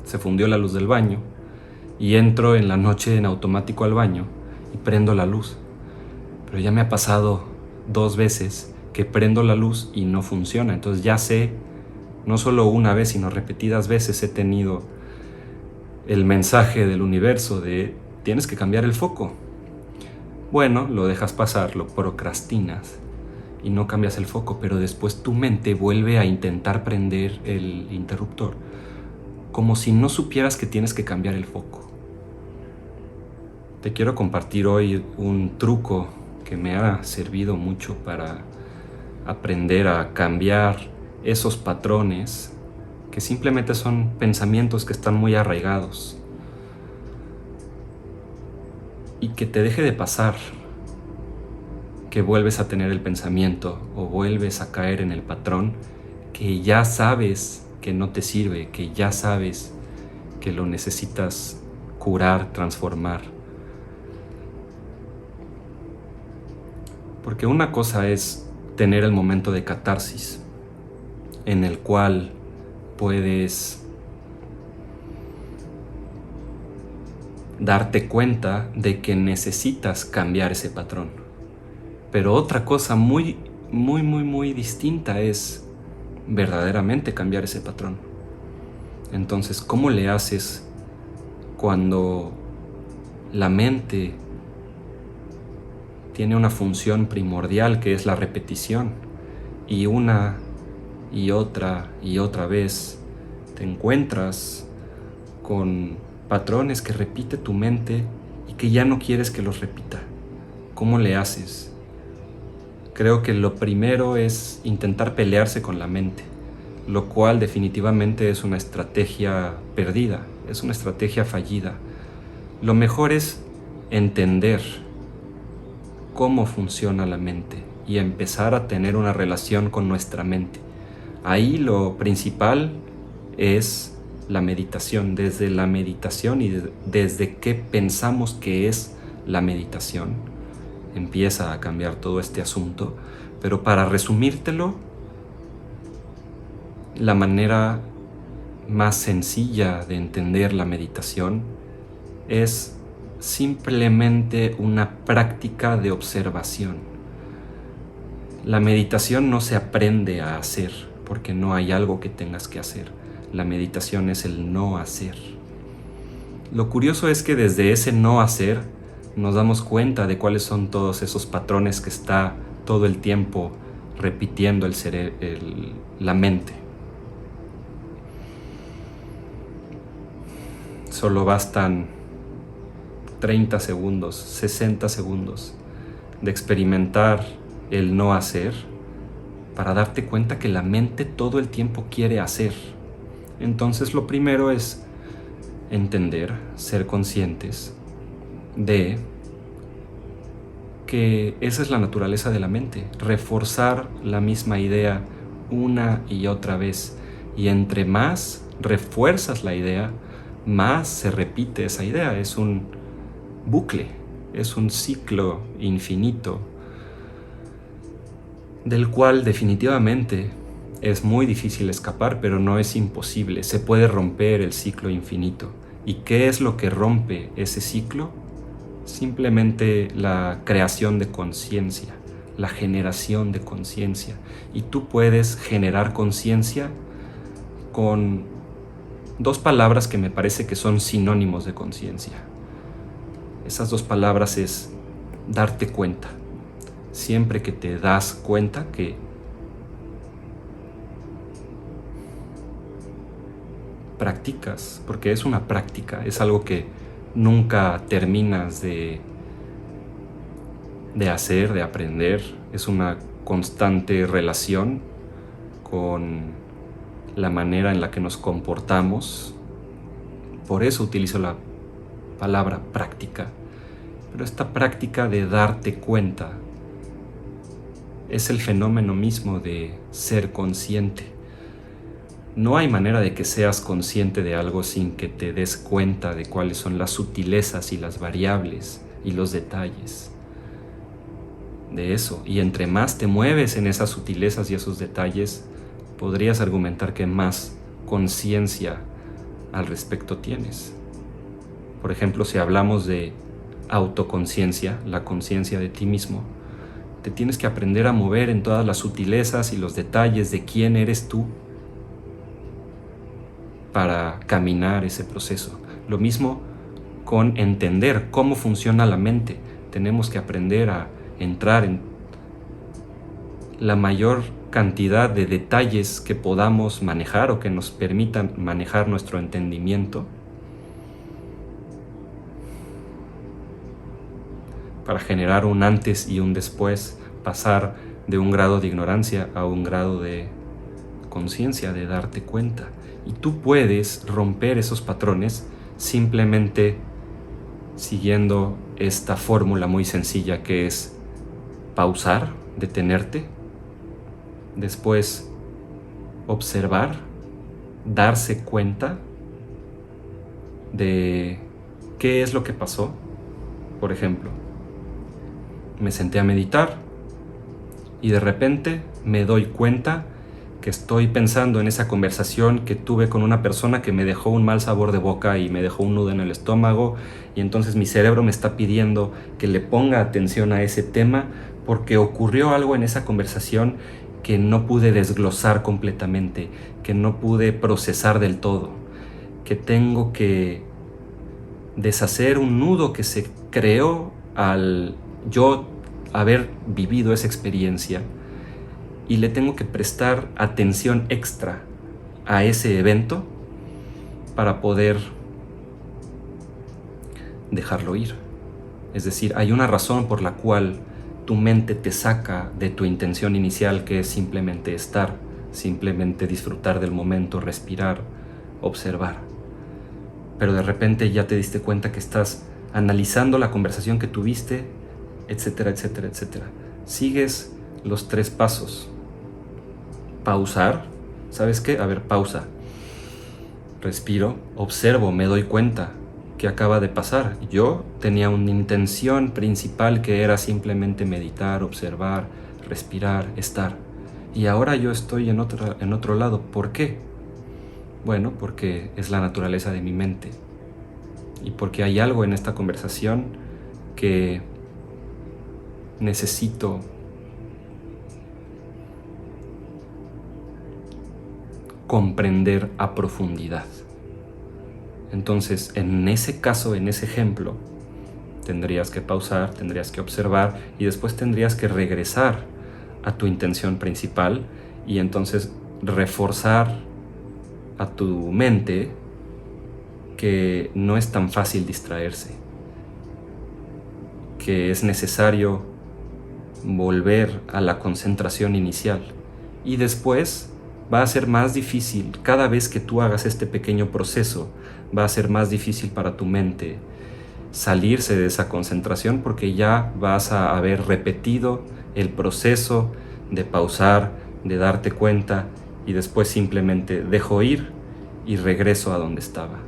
se fundió la luz del baño y entro en la noche en automático al baño y prendo la luz. Pero ya me ha pasado 2 veces que prendo la luz y no funciona. Entonces ya sé, no solo una vez, sino repetidas veces he tenido el mensaje del universo de tienes que cambiar el foco. Bueno, lo dejas pasar, lo procrastinas y no cambias el foco, pero después tu mente vuelve a intentar prender el interruptor, como si no supieras que tienes que cambiar el foco. Te quiero compartir hoy un truco que me ha servido mucho para aprender a cambiar esos patrones que simplemente son pensamientos que están muy arraigados y que te deje de pasar que vuelves a tener el pensamiento o vuelves a caer en el patrón que ya sabes que no te sirve, que ya sabes que lo necesitas curar, transformar. Porque una cosa es tener el momento de catarsis en el cual puedes darte cuenta de que necesitas cambiar ese patrón. Pero otra cosa muy distinta es verdaderamente cambiar ese patrón. Entonces, ¿cómo le haces cuando la mente tiene una función primordial que es la repetición y una y otra vez te encuentras con patrones que repite tu mente y que ya no quieres que los repita? ¿Cómo le haces? Creo que lo primero es intentar pelearse con la mente, lo cual definitivamente es una estrategia perdida, es una estrategia fallida. Lo mejor es entender cómo funciona la mente y empezar a tener una relación con nuestra mente. Ahí lo principal es la meditación. Desde la meditación y desde qué pensamos que es la meditación, empieza a cambiar todo este asunto. Pero para resumírtelo, la manera más sencilla de entender la meditación es simplemente una práctica de observación. La meditación no se aprende a hacer porque no hay algo que tengas que hacer. La meditación es el no hacer. Lo curioso es que desde ese no hacer nos damos cuenta de cuáles son todos esos patrones que está todo el tiempo repitiendo la mente. Solo bastan 30 segundos, 60 segundos de experimentar el no hacer para darte cuenta que la mente todo el tiempo quiere hacer. Entonces lo primero es entender, ser conscientes de que esa es la naturaleza de la mente, reforzar la misma idea una y otra vez, y entre más refuerzas la idea, más se repite esa idea. Es un bucle, es un ciclo infinito del cual definitivamente es muy difícil escapar, pero no es imposible. Se puede romper el ciclo infinito. ¿Y qué es lo que rompe ese ciclo? Simplemente la creación de conciencia, la generación de conciencia. Y tú puedes generar conciencia con 2 palabras que me parece que son sinónimos de conciencia. Esas 2 palabras es darte cuenta. Siempre que te das cuenta que practicas, porque es una práctica, es algo que nunca terminas de hacer, de aprender, es una constante relación con la manera en la que nos comportamos. Por eso utilizo la palabra práctica. Pero esta práctica de darte cuenta es el fenómeno mismo de ser consciente. No hay manera de que seas consciente de algo sin que te des cuenta de cuáles son las sutilezas y las variables y los detalles de eso. Y entre más te mueves en esas sutilezas y esos detalles, podrías argumentar que más conciencia al respecto tienes. Por ejemplo, si hablamos de autoconciencia, la conciencia de ti mismo, te tienes que aprender a mover en todas las sutilezas y los detalles de quién eres tú para caminar ese proceso. Lo mismo con entender cómo funciona la mente. Tenemos que aprender a entrar en la mayor cantidad de detalles que podamos manejar o que nos permitan manejar nuestro entendimiento para generar un antes y un después, pasar de un grado de ignorancia a un grado de conciencia, de darte cuenta. Y tú puedes romper esos patrones simplemente siguiendo esta fórmula muy sencilla que es pausar, detenerte, después observar, darse cuenta de qué es lo que pasó. Por ejemplo, me senté a meditar y de repente me doy cuenta que estoy pensando en esa conversación que tuve con una persona que me dejó un mal sabor de boca y me dejó un nudo en el estómago, y entonces mi cerebro me está pidiendo que le ponga atención a ese tema porque ocurrió algo en esa conversación que no pude desglosar completamente, que no pude procesar del todo, que tengo que deshacer un nudo que se creó al yo haber vivido esa experiencia, y le tengo que prestar atención extra a ese evento para poder dejarlo ir. Es decir, hay una razón por la cual tu mente te saca de tu intención inicial, que es simplemente estar, simplemente disfrutar del momento, respirar, observar. Pero de repente ya te diste cuenta que estás analizando la conversación que tuviste, etcétera, etcétera, etcétera. Sigues los 3 pasos. Pausar. ¿Sabes qué? A ver, pausa. Respiro, observo, me doy cuenta que acaba de pasar. Yo tenía una intención principal que era simplemente meditar, observar, respirar, estar. Y ahora yo estoy en otro lado. ¿Por qué? Bueno, porque es la naturaleza de mi mente. Y porque hay algo en esta conversación que necesito comprender a profundidad. Entonces, en ese caso, en ese ejemplo, tendrías que pausar, tendrías que observar y después tendrías que regresar a tu intención principal y entonces reforzar a tu mente que no es tan fácil distraerse, que es necesario volver a la concentración inicial, y después va a ser más difícil. Cada vez que tú hagas este pequeño proceso, va a ser más difícil para tu mente salirse de esa concentración, porque ya vas a haber repetido el proceso de pausar, de darte cuenta, y después simplemente dejo ir y regreso a donde estaba.